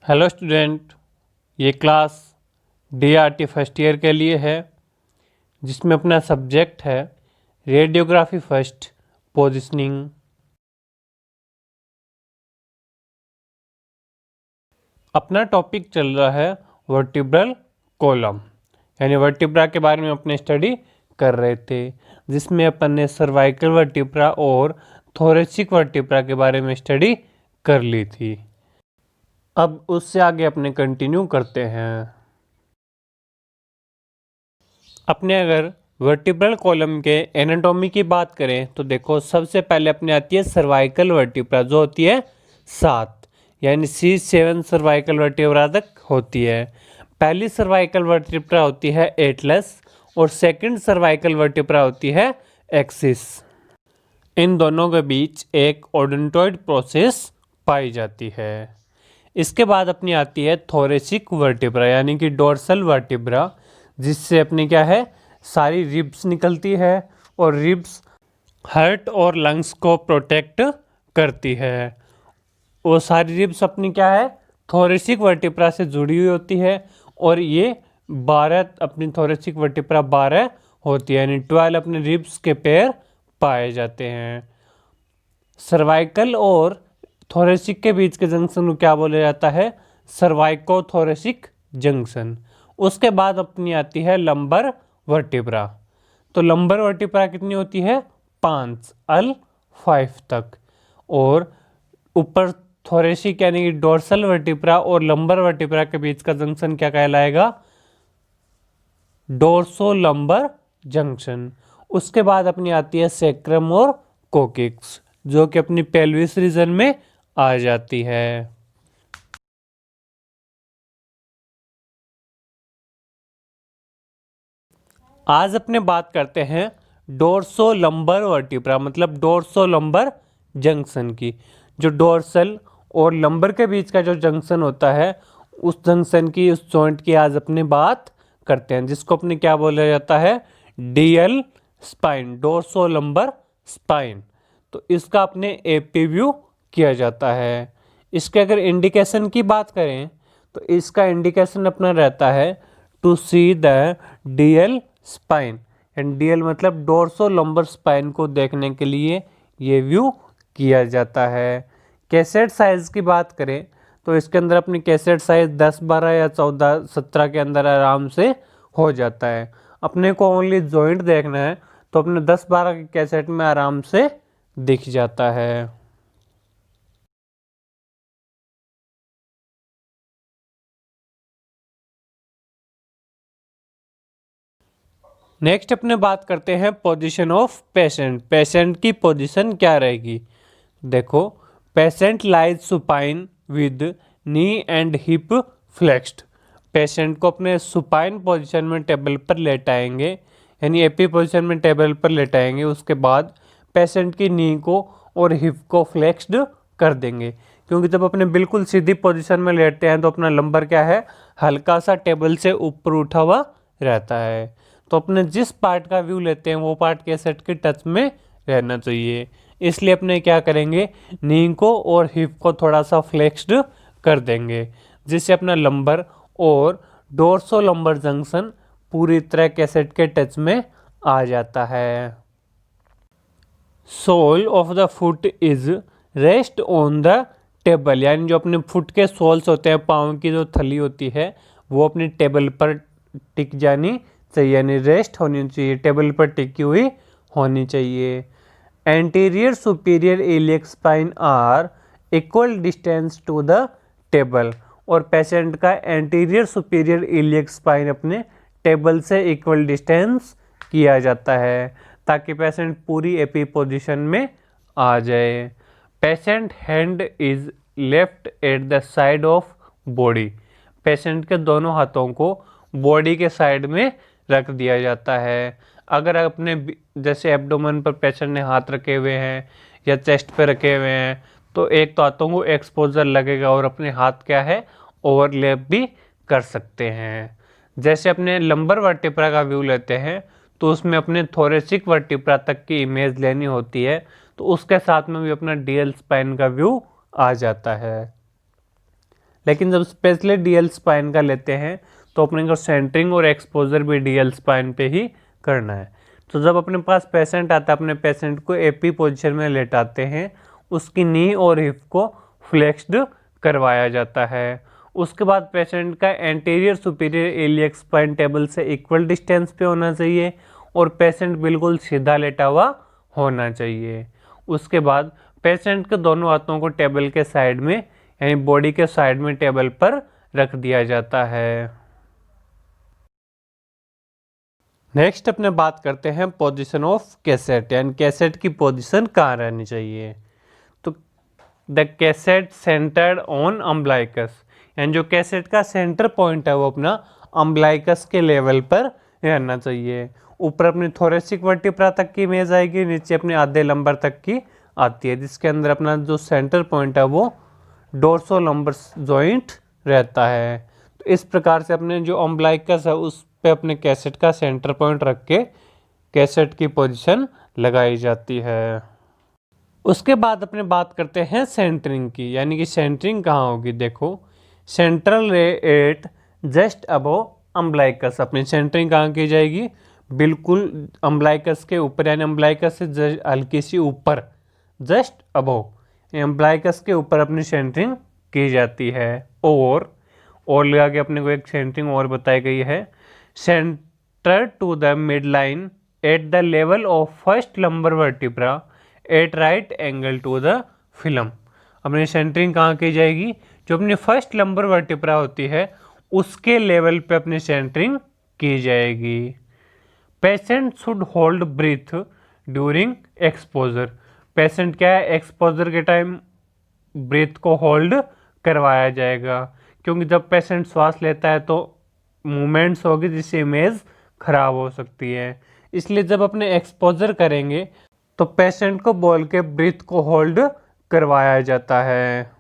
Hello student, ये class DRT first year के लिए है जिसमें अपना सब्जेक्ट है रेडियोग्राफी फर्स्ट पोजीशनिंग। अपना टॉपिक चल रहा है वर्टिब्रल कॉलम, यानी वर्टिब्रा के बारे में अपने स्टडी कर रहे थे, जिसमें अपन ने सर्वाइकल वर्टिब्रा और थोरेसिक वर्टिब्रा के बारे में स्टडी कर ली थी। अब उससे आगे अपने कंटिन्यू करते हैं। अपने अगर वर्टिब्रल कॉलम के एनाटॉमी की बात करें तो देखो, सबसे पहले अपने आती है सर्वाइकल वर्टिब्रा, जो होती है 7 यानी C7 सर्वाइकल वर्टिब्रा तक होती है। पहली सर्वाइकल वर्टिब्रा होती है एटलस और सेकंड सर्वाइकल वर्टिब्रा होती है एक्सिस। इन दोनों के बीच एक ओडोंटॉइड प्रोसेस पाई जाती है। इसके बाद अपनी आती है थोरेसिक वर्टिब्रा यानी कि डोर्सल वर्टिब्रा, जिससे अपनी क्या है सारी रिब्स निकलती है और रिब्स हार्ट और लंग्स को प्रोटेक्ट करती है। वो सारी रिब्स अपनी क्या है थोरेसिक वर्टिब्रा से जुड़ी हुई होती है और ये 12 अपनी थोरेसिक वर्टिब्रा 12 होती है, यानी 12 अपने रिब्स के पेयर पाए जाते हैं। सर्वाइकल और थोरेसिक के बीच के जंक्शन को क्या बोला जाता है? सर्वाइकोथोरेसिक जंक्शन। उसके बाद अपनी आती है लंबर वर्टिब्रा। तो लंबर वर्टिब्रा कितनी होती है? 5 L5 तक। और ऊपर थोरेसिक यानी कि डोर्सल वर्टिब्रा और लंबर वर्टिब्रा के बीच का जंक्शन क्या कहलाएगा? डोर्सोलंबर जंक्शन। उसके बाद अपनी आती है सेक्रम और कोकिक्स, जो कि अपनी पेल्विस रीजन में आ जाती है। आज अपने बात करते हैं डोर्सोलंबर वर्टिब्रा मतलब डोर्सोलंबर जंक्शन की। जो डोर्सल और लंबर के बीच का जो जंक्शन होता है, उस जंक्शन की, उस जॉइंट की आज अपने बात करते हैं, जिसको अपने क्या बोला जाता है? DL spine, dorsolumbar spine. तो इसका अपने AP व्यू किया जाता है। इसके अगर इंडिकेशन की बात करें तो इसका इंडिकेशन अपना रहता है to see the DL spine, and DL मतलब डोर्सोलंबर स्पाइन को देखने के लिए ये व्यू किया जाता है। कैसेट साइज की बात करें तो इसके अंदर अपनी कैसेट साइज 10, 12 या 14, 17 के अंदर आराम से हो जाता है। अपने को ओनली जॉइंट देखना है तो अपने 10-12 की कैसेट में आराम से दिख जाता है। नेक्स्ट अपने बात करते हैं पोजीशन ऑफ पेशेंट। पेशेंट की पोजीशन क्या रहेगी? देखो, patient lies supine with knee and hip flexed. Patient को अपने सुपाइन पोजीशन में टेबल पर लेटाएंगे, यानी AP पोजीशन में टेबल पर लेटाएंगे। उसके बाद पेशेंट की नी को और हिप को फ्लेक्स्ड कर देंगे, क्योंकि जब अपने बिल्कुल सीधी पोजीशन में लेटते हैं तो अपना लंबर क्या है हल्का सा टेबल से ऊपर उठा हुआ रहता है। तो अपने जिस पार्ट का व्यू लेते हैं वो पार्ट कैसेट के टच में रहना चाहिए। इसलिए अपने क्या करेंगे, नी को और हिप को थोड़ा सा फ्लेक्स्ड कर देंगे, जिससे अपना लंबर और डोर्सोलंबर जंक्शन पूरी तरह कैसेट के टच में आ जाता है। Sole of the foot is rest on the table, यानी जो अपने फुट के सोल्स होते हैं, पाँव की जो थली होती है, वो अपनी टेबल पर टिक जानी चाहिए, यानी रेस्ट होनी चाहिए, टेबल पर टिकी हुई होनी चाहिए। Anterior superior iliac spine are equal distance to the table, और पेशेंट का एंटीरियर सुपीरियर इलियक स्पाइन अपने टेबल से इक्वल डिस्टेंस किया जाता है, ताकि पेशेंट पूरी AP पोजीशन में आ जाए। Patient hand is left at the side of body. Patient के दोनों हाथों को बॉडी के साइड में रख दिया जाता है। अगर अपने जैसे एब्डोमेन पर पेशेंट ने हाथ रखे हुए हैं या चेस्ट पे रखे हुए हैं, तो एक तो हाथों को एक्सपोजर लगेगा और अपने हाथ क्या है ओवरलैप भी कर सकते हैं। जैसे अपने लंबर वर्टिब्रा का व्यू लेते हैं तो उसमें अपने थोरेसिक वर्टिब्रा तक की इमेज लेनी होती है, तो उसके साथ में भी अपना DL स्पाइन का व्यू आ जाता है। लेकिन जब स्पेशली डीएल स्पाइन का लेते हैं तो अपने को सेंटरिंग और एक्सपोजर भी डीएल स्पाइन पे ही करना है। तो जब अपने पास पेशेंट आता है, अपने पेशेंट को एपी पोजीशन में लेटाते हैं, उसकी नी और हिप को फ्लेक्स्ड करवाया जाता है। उसके बाद पेशेंट का anterior superior iliac spine table से इक्वल डिस्टेंस पे होना चाहिए और पेशेंट बिल्कुल सीधा लेटा हुआ होना चाहिए। उसके बाद पेशेंट के दोनों हाथों को टेबल के साइड में यानी बॉडी के साइड में टेबल पर रख दिया जाता है। नेक्स्ट अपने बात करते हैं पोजीशन ऑफ कैसेट, यानी कैसेट की पोजीशन कहाँ रहनी चाहिए। तो the cassette centred on umbilicus, यानी जो कैसेट का सेंटर पॉइंट है वो अपना अम्बलाइकस के लेवल पर रहना चाहिए। ऊपर अपनी थोरेसिक वर्टिब्रा तक की इमेज आएगी, नीचे अपने आधे लंबर तक की आती है, जिसके अंदर अपना जो सेंटर पॉइंट है वो डोर्सोलम्बर जॉइंट रहता है। तो इस प्रकार से अपने जो अम्बलाइकस है उस पे अपने कैसेट का सेंटर पॉइंट रख के कैसेट की पोजीशन लगाई जाती है। उसके बाद अपने बात करते हैं सेंटरिंग की, यानी कि सेंटरिंग कहाँ होगी। देखो सेंट्रल रे एट जस्ट अबो अम्बलाइकस, अपनी सेंटरिंग कहाँ की जाएगी, बिल्कुल अम्बलाइकस के ऊपर, यानी अम्बलाइकस से हल्की सी ऊपर, जस्ट अबो एम्प्लाइकस के ऊपर अपनी सेंटरिंग की जाती है। और लगा के अपने को एक सेंटरिंग और बताई गई है, centre to the mid line at the level of first lumbar vertebra at right angle to the film. अपनी सेंटरिंग कहाँ की जाएगी, जो अपनी फर्स्ट लंबर वर्टिब्रा होती है उसके लेवल पे अपनी सेंटरिंग की जाएगी। Patient should hold breath during exposure, patient क्या है एक्सपोजर के टाइम ब्रीथ को होल्ड करवाया जाएगा, क्योंकि जब पेशेंट श्वास लेता है तो मूवमेंट्स होगी जिससे इमेज खराब हो सकती है। इसलिए जब अपने एक्सपोजर करेंगे तो पेशेंट को बोल के ब्रीथ को होल्ड करवाया जाता है।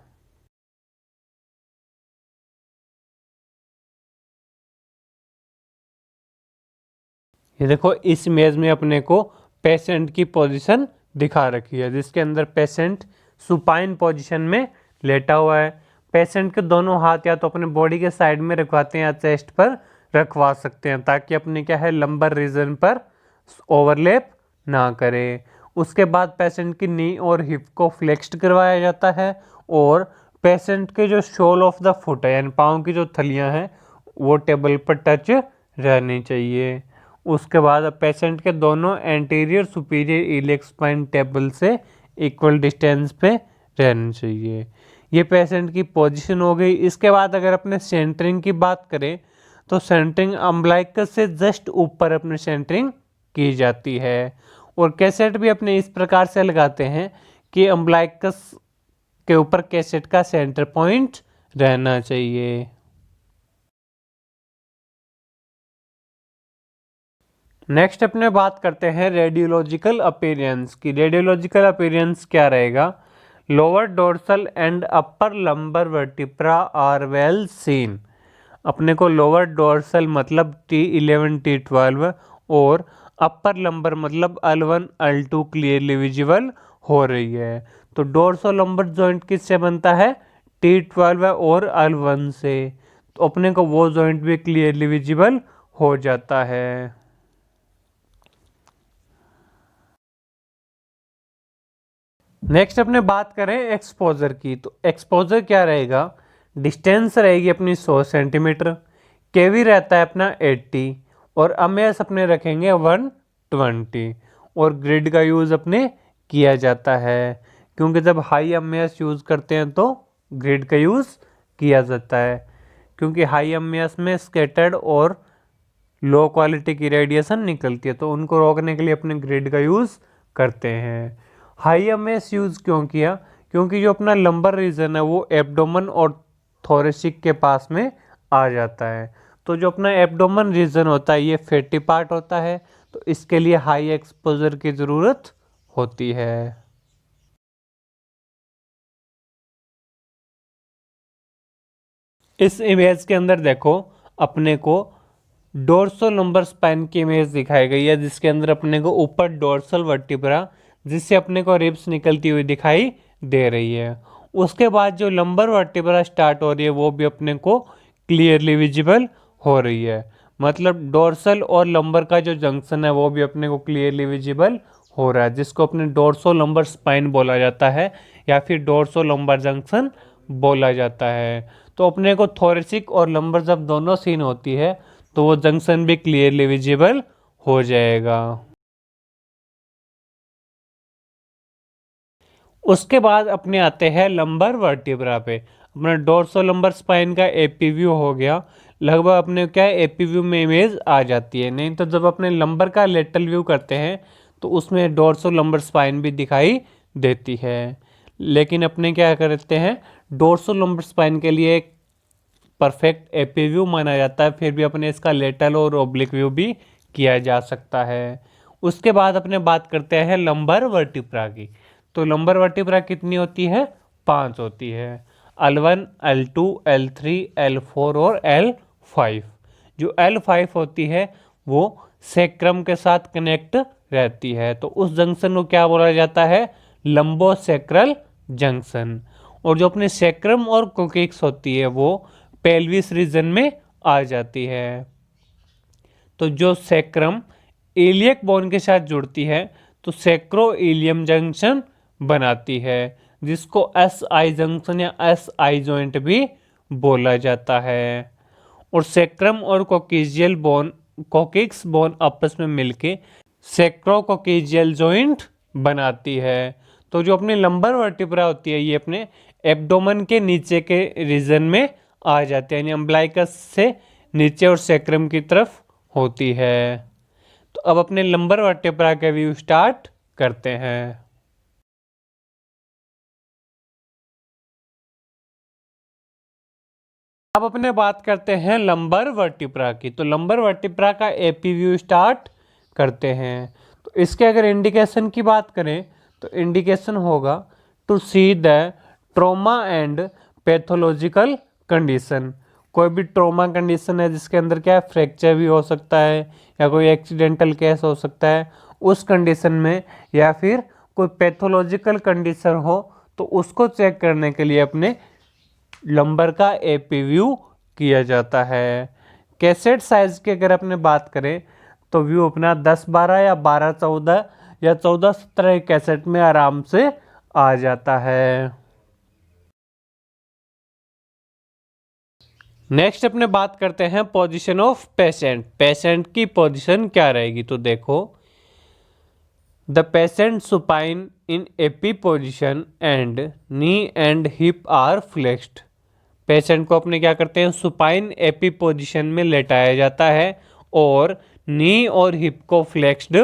ये देखो इस इमेज में अपने को पेशेंट की पोजीशन दिखा रखी है, जिसके अंदर पेशेंट सुपाइन पोजीशन में लेटा हुआ है। पेशेंट के दोनों हाथ या तो अपने बॉडी के साइड में रखवाते हैं या चेस्ट पर रखवा सकते हैं, ताकि अपने क्या है लंबर रीजन पर ओवरलैप ना करे। उसके बाद पेशेंट की नी और हिप को फ्लेक्स्ड करवाया जाता है और पेशेंट के जो सोल ऑफ द फुट है यानी पाँव की जो थलियां हैं वो टेबल पर टच रहनी चाहिए। उसके बाद पेशेंट के दोनों anterior superior iliac spine table से इक्वल डिस्टेंस पे रहनी चाहिए। ये पेशेंट की पोजीशन हो गई। इसके बाद अगर अपने सेंटरिंग की बात करें तो सेंटरिंग अम्बलाइकस से जस्ट ऊपर अपने सेंटरिंग की जाती है और कैसेट भी अपने इस प्रकार से लगाते हैं कि अम्बलाइकस के ऊपर कैसेट का सेंटर पॉइंट रहना चाहिए। नेक्स्ट अपने बात करते हैं रेडियोलॉजिकल अपीयरेंस की। रेडियोलॉजिकल अपीयरेंस क्या रहेगा, lower dorsal and upper lumbar vertebra are well seen. अपने को लोअर डोर्सल मतलब T11 T12 और अपर लंबर मतलब L1 L2 क्लियरली विजिबल हो रही है। तो डोर्सो लंबर जॉइंट किससे बनता है, T12 और L1 से, तो अपने को वो जॉइंट भी क्लियरली विजिबल हो जाता है। नेक्स्ट अपने बात करें एक्सपोजर की, तो एक्सपोजर क्या रहेगा, डिस्टेंस रहेगी अपनी 100 सेंटीमीटर, केवी रहता है अपना 80 और अमेस अपने रखेंगे 120 और ग्रिड का यूज़ अपने किया जाता है, क्योंकि जब हाई अमेस यूज़ करते हैं तो ग्रिड का यूज़ किया जाता है, क्योंकि हाई अमेस में स्कैटर्ड और लो क्वालिटी की रेडिएशन निकलती है, तो उनको रोकने के लिए अपने ग्रिड का यूज़ करते हैं। हाई एमएस यूज़ क्यों किया, क्योंकि जो अपना लंबर रीजन है वो एब्डोमन और थोरेसिक के पास में आ जाता है, तो जो अपना एब्डोमन रीजन होता है ये फैटी पार्ट होता है, तो इसके लिए हाई एक्सपोजर की ज़रूरत होती है। इस इमेज के अंदर देखो अपने को डोर्सल लंबर स्पाइन की इमेज दिखाई गई है, जिसके अंदर अपने को ऊपर डोर्सल वर्टिब्रा जिससे अपने को रिब्स निकलती हुई दिखाई दे रही है। उसके बाद जो लंबर वर्टिब्रा स्टार्ट हो रही है वो भी अपने को क्लियरली विजिबल हो रही है। मतलब डोर्सल और लंबर का जो जंक्शन है वो भी अपने को क्लियरली विजिबल हो रहा है, जिसको अपने डोर्सो लंबर स्पाइन बोला जाता है या फिर डोर्सो लंबर जंक्शन बोला जाता है। तो अपने को थोरेसिक और लंबर जब दोनों सीन होती है तो वो जंक्शन भी क्लियरली विजिबल हो जाएगा। उसके बाद अपने आते हैं लंबर वर्टिब्रा पे। अपना डोर्सो लंबर स्पाइन का एपी व्यू हो गया, लगभग अपने क्या है एपी व्यू में इमेज आ जाती है। नहीं तो जब अपने लंबर का लेटरल व्यू करते हैं तो उसमें डोर्सो लंबर स्पाइन भी दिखाई देती है। लेकिन अपने क्या करते हैं, डोर्सो लंबर स्पाइन के लिए एक परफेक्ट एपी व्यू माना जाता है, फिर भी अपने इसका लेटरल और ओब्लिक व्यू भी किया जा सकता है। उसके बाद अपने बात करते हैं लंबर वर्टिब्रा की। तो लंबर वर्टिब्रा कितनी होती है, 5 होती है। L1, L2, L3, L4 और L5। जो L5 होती है वो सेक्रम के साथ कनेक्ट रहती है, तो उस जंक्शन को क्या बोला जाता है, लंबोसेक्रल जंक्शन। और जो अपने सेक्रम और कोकिक्स होती है वो पेल्विस रीजन में आ जाती है। तो जो सेक्रम इलियक बोन के साथ जुड़ती है तो सेक्रो इलियम जंक्शन बनाती है, जिसको एस आई जंक्शन या एस आई जॉइंट भी बोला जाता है। और सेक्रम और कोकिजियल बोन, कोकिक्स बोन आपस में मिलके सेक्रोकोकिजियल जॉइंट बनाती है। तो जो अपनी लंबर वर्टिब्रा होती है ये अपने एब्डोमेन के नीचे के रीजन में आ जाते हैं, यानी अम्बलाइकस से नीचे और सेक्रम की तरफ होती है। तो अब अपने लंबर वर्टिब्रा का व्यू स्टार्ट करते हैं। अब अपने बात करते हैं लंबर वर्टिब्रा की। तो लंबर वर्टिब्रा का एपी व्यू स्टार्ट करते हैं। तो इसके अगर इंडिकेशन की बात करें तो इंडिकेशन होगा to see the trauma and pathological condition. कोई भी ट्रोमा कंडीशन है जिसके अंदर क्या है, फ्रैक्चर भी हो सकता है या कोई एक्सीडेंटल केस हो सकता है उस कंडीशन में, या फिर कोई पैथोलॉजिकल कंडीशन हो तो उसको चेक करने के लिए अपने लंबर का एपी व्यू किया जाता है। कैसेट साइज की अगर अपने बात करें तो व्यू अपना 10-12 या 12-14 या 14-17 कैसेट में आराम से आ जाता है। नेक्स्ट अपने बात करते हैं पोजीशन ऑफ पेशेंट। पेशेंट की पोजीशन क्या रहेगी, तो देखो the patient supine in AP position and knee and hip are flexed. Patient को अपने क्या करते हैं, सुपाइन एपी पोजीशन में लेटाया जाता है और नी और हिप को फ्लेक्स्ड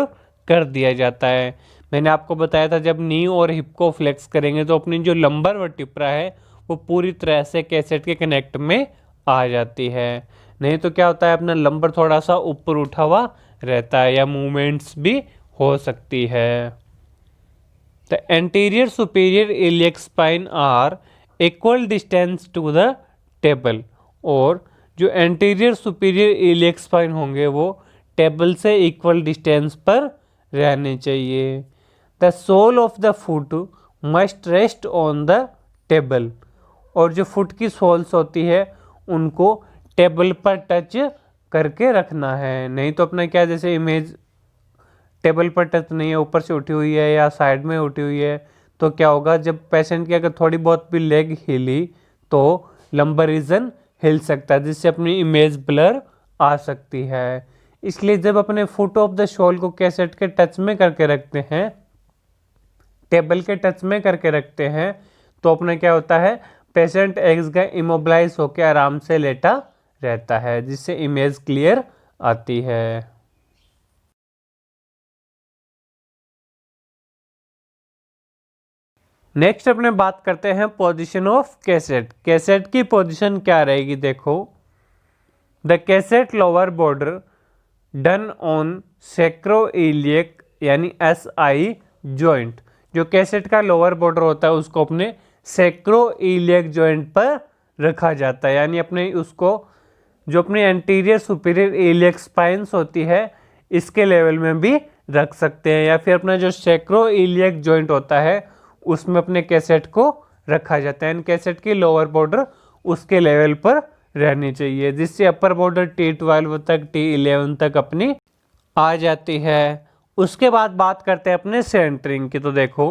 कर दिया जाता है। मैंने आपको बताया था जब नी और हिप को फ्लेक्स करेंगे तो अपनी जो लंबर वर्टिब्रा है वो पूरी तरह से कैसेट के कनेक्ट में आ जाती है। नहीं तो क्या होता है, अपना लंबर थोड़ा सा ऊपर उठा हुआ रहता है या मूवमेंट्स भी हो सकती है। The anterior superior iliac spine are equal distance to the table. और जो एंटीरियर सुपीरियर इलियक स्पाइन होंगे वो टेबल से इक्वल डिस्टेंस पर रहने चाहिए। The sole of the foot must rest on the table. और जो फुट की सोल्स होती है उनको टेबल पर टच करके रखना है। नहीं तो अपना क्या, जैसे इमेज टेबल पर टच नहीं है, ऊपर से उठी हुई है या साइड में उठी हुई है, तो क्या होगा, जब पेशेंट की अगर थोड़ी बहुत भी लेग हिली तो लंबर रीजन हिल सकता है, जिससे अपनी इमेज ब्लर आ सकती है। इसलिए जब अपने फुट ऑफ द शोल को कैसेट के टच में करके रखते हैं, टेबल के टच में करके रखते हैं, तो अपना क्या होता है, पेशेंट एक जगह इमोबिलाइज होकर आराम से लेटा रहता है, जिससे इमेज क्लियर आती है। नेक्स्ट अपने बात करते हैं पोजीशन ऑफ कैसेट। कैसेट की पोजीशन क्या रहेगी, देखो the cassette lower border done on sacroiliac यानी एस आई जॉइंट। जो कैसेट का लोअर बॉर्डर होता है उसको अपने सेक्रोइलियक जॉइंट पर रखा जाता है, यानी अपने उसको जो अपनी एंटीरियर सुपीरियर इलियक स्पाइंस होती है इसके लेवल में भी रख सकते हैं, या फिर अपना जो सेक्रोइलियक जॉइंट होता है उसमें अपने कैसेट को रखा जाता है। कैसेट की लोअर बॉर्डर उसके लेवल पर रहनी चाहिए, जिससे अपर बॉर्डर T12 तक T11 तक अपनी आ जाती है। उसके बाद बात करते हैं अपने सेंटरिंग की। तो देखो,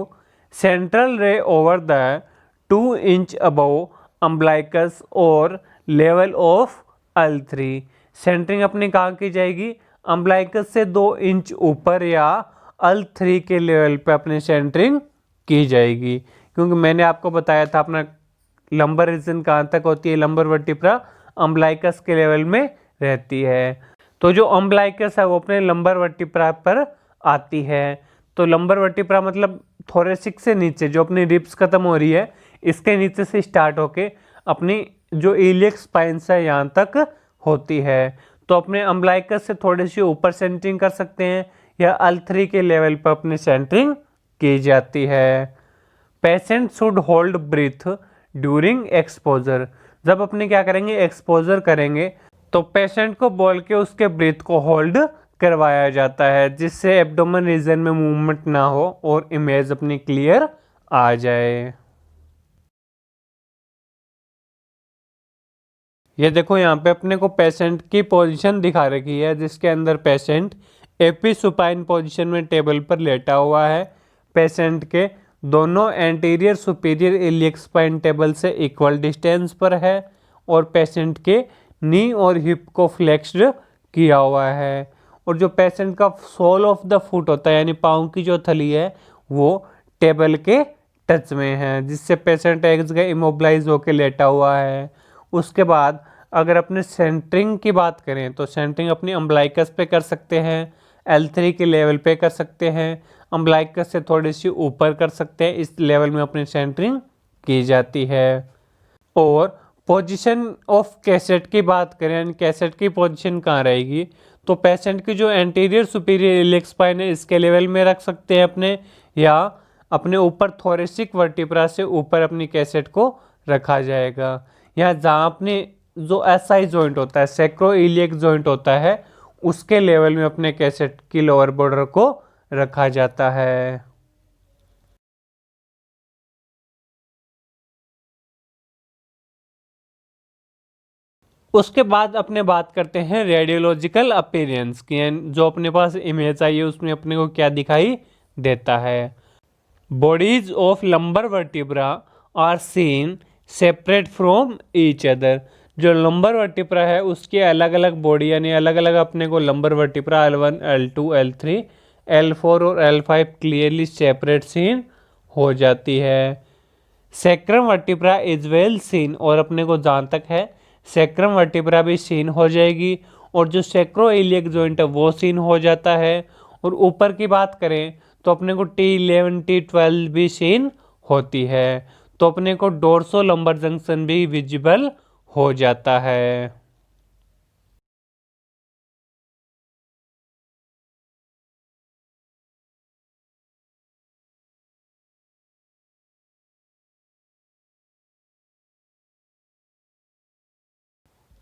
सेंट्रल रे over the 2 inch above umbilicus और लेवल ऑफ L3। सेंटरिंग अपनी कहाँ की जाएगी? अम्बलाइकस से 2 इंच ऊपर या L3 के लेवल पे अपनी सेंटरिंग की जाएगी, क्योंकि मैंने आपको बताया था अपना लंबर रीजन कहाँ तक होती है, लंबर वर्टिब्रा अम्बलाइकस के लेवल में रहती है। तो जो अम्बलाइकस है वो अपने लंबर वर्टिब्रा पर आती है। तो लंबर वर्टिब्रा मतलब थोरेसिक से नीचे जो अपनी रिब्स खत्म हो रही है, इसके नीचे से स्टार्ट होके अपनी जो इलियक स्पाइंस है यहाँ तक होती है। तो अपने अम्बलाइकस से थोड़ी सी ऊपर सेंटरिंग कर सकते हैं या L3 के लेवल पर अपनी सेंटरिंग की जाती है। Patient should hold breath during exposure. जब अपने क्या करेंगे, एक्सपोजर करेंगे, तो पेशेंट को बोल के उसके ब्रीथ को होल्ड करवाया जाता है, जिससे एब्डोमेन रीजन में मूवमेंट ना हो और इमेज अपनी क्लियर आ जाए। ये देखो, यहाँ पे अपने को पेशेंट की पोजीशन दिखा रखी है, जिसके अंदर पेशेंट एपी सुपाइन पोजीशन में टेबल पर लेटा हुआ है। पेशेंट के दोनों anterior superior iliac spine table से इक्वल डिस्टेंस पर है और पेशेंट के नी और हिप को फ्लेक्स्ड किया हुआ है। और जो पेशेंट का सोल ऑफ द फुट होता है, यानी पाँव की जो थली है, वो टेबल के टच में है, जिससे पेशेंट एक जगह इमोबलाइज होकर लेटा हुआ है। उसके बाद अगर अपने सेंटरिंग की बात करें, तो सेंटरिंग अपनी अम्बलाइकस पे कर सकते हैं, L3 के लेवल पे कर सकते हैं, अम्बलाइकस से थोड़ी सी ऊपर कर सकते हैं। इस लेवल में अपनी सेंटरिंग की जाती है। और पोजीशन ऑफ कैसेट की बात करें, यानी कैसेट की पोजीशन कहाँ रहेगी, तो पेशेंट की जो एंटीरियर सुपीरियर इलियक स्पाइन है, इसके लेवल में रख सकते हैं अपने, या अपने ऊपर थोरेसिक वर्टिब्रा से ऊपर अपनी कैसेट को रखा जाएगा। या जहाँ अपने जो SI जॉइंट होता है, सैक्रो इलियक जॉइंट होता है, उसके लेवल में अपने कैसेट की लोअर बॉर्डर को रखा जाता है। उसके बाद अपने बात करते हैं रेडियोलॉजिकल अपीयरेंस की। जो अपने पास इमेज आई है उसमें अपने को क्या दिखाई देता है। Bodies of lumbar vertebra are seen separate from each other. जो लंबर वर्टिब्रा है उसकी अलग अलग बॉडी, यानी अलग अलग अपने को lumbar vertebra L1, L2, L3, L4 और L5 क्लियरली सेपरेट सीन हो जाती है। Sacrum vertebra is well seen, और अपने को जहाँ तक है सैक्रम वर्टिब्रा भी सीन हो जाएगी, और जो सैक्रोइलियक जॉइंट है वो सीन हो जाता है। और ऊपर की बात करें तो अपने को T11, T12 भी सीन होती है। तो अपने को डोर्सो लंबर जंक्शन भी विजिबल हो जाता है।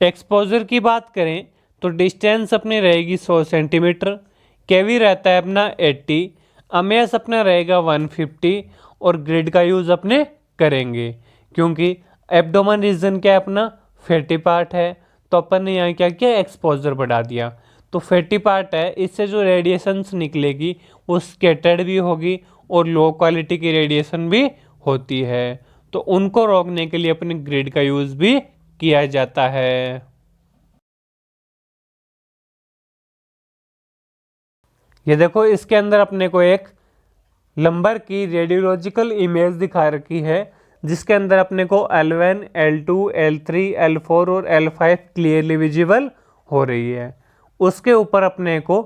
एक्सपोजर की बात करें तो डिस्टेंस अपनी रहेगी 100 सेंटीमीटर, केवी रहता है अपना 80, अमेस अपना रहेगा 150, और ग्रिड का यूज़ अपने करेंगे, क्योंकि एब्डोमेन रीजन क्या है अपना फैटी पार्ट है। तो अपन ने यहाँ क्या किया, एक्सपोजर बढ़ा दिया। तो फैटी पार्ट है, इससे जो रेडिएशंस निकलेगी वो स्केटर्ड भी होगी और लो क्वालिटी की रेडिएशन भी होती है। तो उनको रोकने के लिए अपने ग्रिड का यूज़ भी किया जाता है। ये देखो, इसके अंदर अपने को एक लंबर की रेडियोलॉजिकल इमेज दिखा रखी है, जिसके अंदर अपने को L1, L2, L3, L4 और L5 क्लियरली विजिबल हो रही है। उसके ऊपर अपने को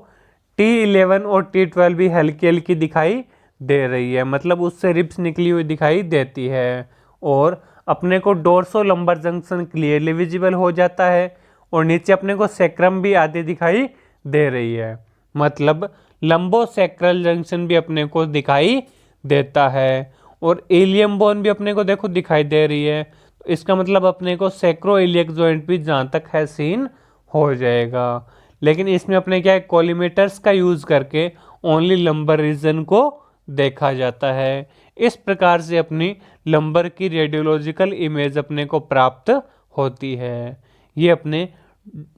T11 और T12 भी हल्की हल्की दिखाई दे रही है, मतलब उससे रिब्स निकली हुई दिखाई देती है। और अपने को dorso lumbar junction clearly visible हो जाता है, और नीचे अपने को सेक्रम भी आधी दिखाई दे रही है, मतलब लंबो सेक्रल जंक्शन भी अपने को दिखाई देता है। और इलियम बोन भी अपने को देखो दिखाई दे रही है, तो इसका मतलब अपने को सैक्रो इलियक जॉइंट भी जहाँ तक है सीन हो जाएगा। लेकिन इसमें अपने क्या है, कोलिमेटर्स का यूज़ करके ओनली लंबर रीजन को देखा जाता है। इस प्रकार से अपनी लंबर की रेडियोलॉजिकल इमेज अपने को प्राप्त होती है। ये अपने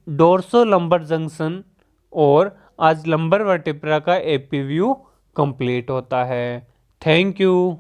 डोर्सो लंबर जंक्शन और आज लंबर वर्टिब्रा का एपी व्यू कंप्लीट होता है। Thank you.